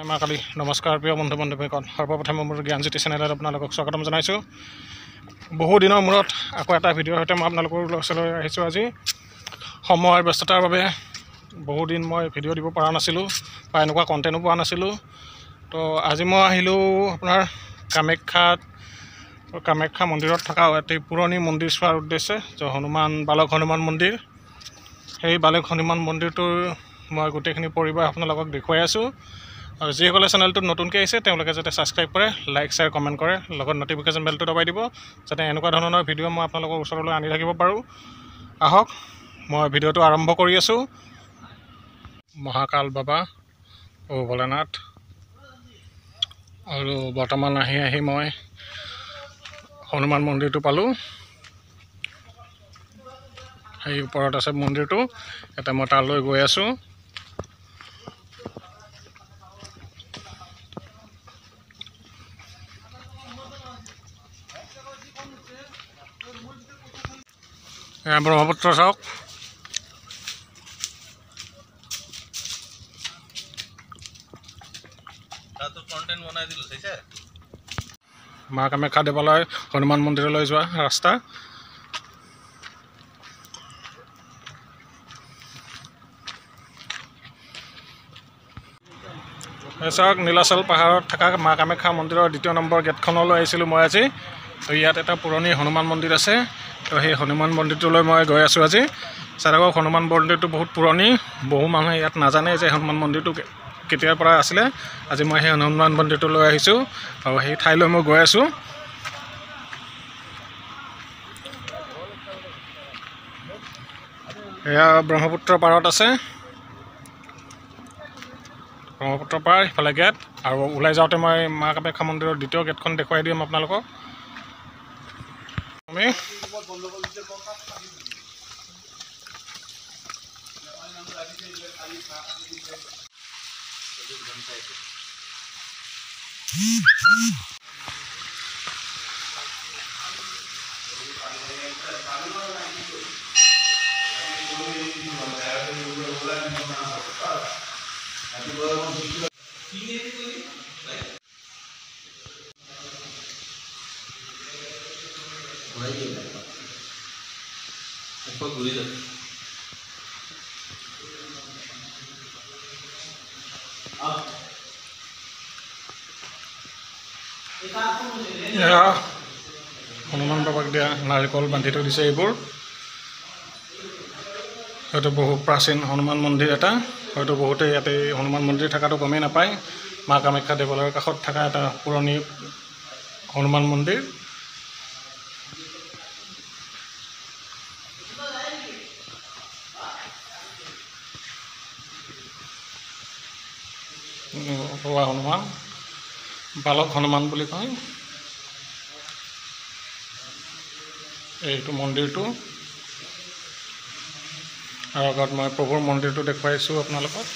মা কালী নমস্কাৰ প্ৰিয় বন্ধু বান্ধৱীসকল সৰ্বপ্ৰথমে মোৰ জ্ঞানজ্যোতি চেনেলত আপোনালোকক স্বাগতম জনাইছোঁ। বহু দিনৰ মূৰত আকৌ এটা ভিডিঅ'ৰ সৈতে মই আপোনালোকৰ ওচৰলৈ আহিছোঁ। আজি সময়ৰ ব্যস্ততাৰ বাবে বহুদিন মই ভিডিঅ' দিব পৰা নাছিলোঁ বা এনেকুৱা কণ্টেণ্টো পোৱা নাছিলোঁ। তো আজি মই আহিলোঁ আপোনাৰ কামাখ্যা মন্দিৰত থকা এটি পুৰণি মন্দিৰ চোৱাৰ উদ্দেশ্যে, বালক হনুমান মন্দিৰ। সেই বালক হনুমান মন্দিৰটোৰ মই গোটেইখিনি পৰিৱেশ আপোনালোকক দেখুৱাই আছোঁ। আৰু যিসকলে চেনেলটোত নতুনকৈ আহিছে তেওঁলোকে যাতে ছাবস্ক্ৰাইব কৰে, লাইক শ্বেয়াৰ কমেণ্ট কৰে, লগত নটিফিকেশ্যন বেলটো দবাই দিব, যাতে এনেকুৱা ধৰণৰ ভিডিঅ' মই আপোনালোকৰ ওচৰলৈ আনি থাকিব পাৰোঁ। আহক মই ভিডিঅ'টো আৰম্ভ কৰি আছোঁ। মহাকাল বাবা ও ভোলেনাথ। আৰু বৰ্তমান আহি মই হনুমান মন্দিৰটো পালোঁ। সেই ওপৰত আছে মন্দিৰটো, এতিয়া মই তালৈ গৈ আছোঁ। ব্ৰহ্মপুত্ৰ চাওক, মা কামাখ্যা দেৱালয় হনুমান মন্দিৰলৈ যোৱা ৰাস্তা। চাওক, নীলাচল পাহাৰত থকা মা কামাখ্যা মন্দিৰৰ 2 নম্বৰ গেটখনলৈ আহিছিলোঁ মই আজি। তো ইয়াত এটা পুৰণি হনুমান মন্দিৰ আছে। তো সেই হনুমান মন্দিৰটোলৈ মই গৈ আছোঁ আজি। চাওক, হনুমান মন্দিৰটো বহুত পুৰণি, বহু মানুহে ইয়াত নাজানে যে হনুমান মন্দিৰটো কেতিয়াৰ পৰা আছিলে। আজি মই সেই হনুমান মন্দিৰটোলৈ আহিছোঁ আৰু সেই ঠাইলৈ মই গৈ আছোঁ। এয়া ব্ৰহ্মপুত্ৰ পাৰত আছে, ব্ৰহ্মপুত্ৰ পাৰ, সিফালে গেট। আৰু ওলাই যাওঁতে মই মা কামাখ্যা মন্দিৰৰ 2য় গেটখন দেখুৱাই দিম আপোনালোকক। আমি হনুমান বাবাক দিয়া নাৰিকল বান্ধি থৈ দিছে। এইবোৰ হয়তো বহু প্ৰাচীন হনুমান মন্দিৰ এটা, হয়তো বহুতেই ইয়াতে হনুমান মন্দিৰ থকাটো গমেই নাপায়। মা কামাখ্যা দেৱালয়ৰ কাষত থকা এটা পুৰণি হনুমান মন্দিৰ। হনুমান, বালক হনুমান বুলি কয় এইটো মন্দিৰটো। আৰু আগত মই প্ৰভুৰ মন্দিৰটো দেখুৱাইছোঁ আপোনালোকক।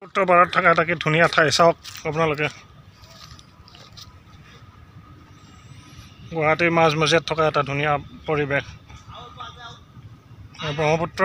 উত্তৰ পাৰত থকা এটা কি ধুনীয়া ঠাই, চাওক আপোনালোকে। গুৱাহাটীৰ মাজমজিয়াত থকা এটা ধুনীয়া পৰিৱেশ। ব্ৰহ্মপুত্ৰ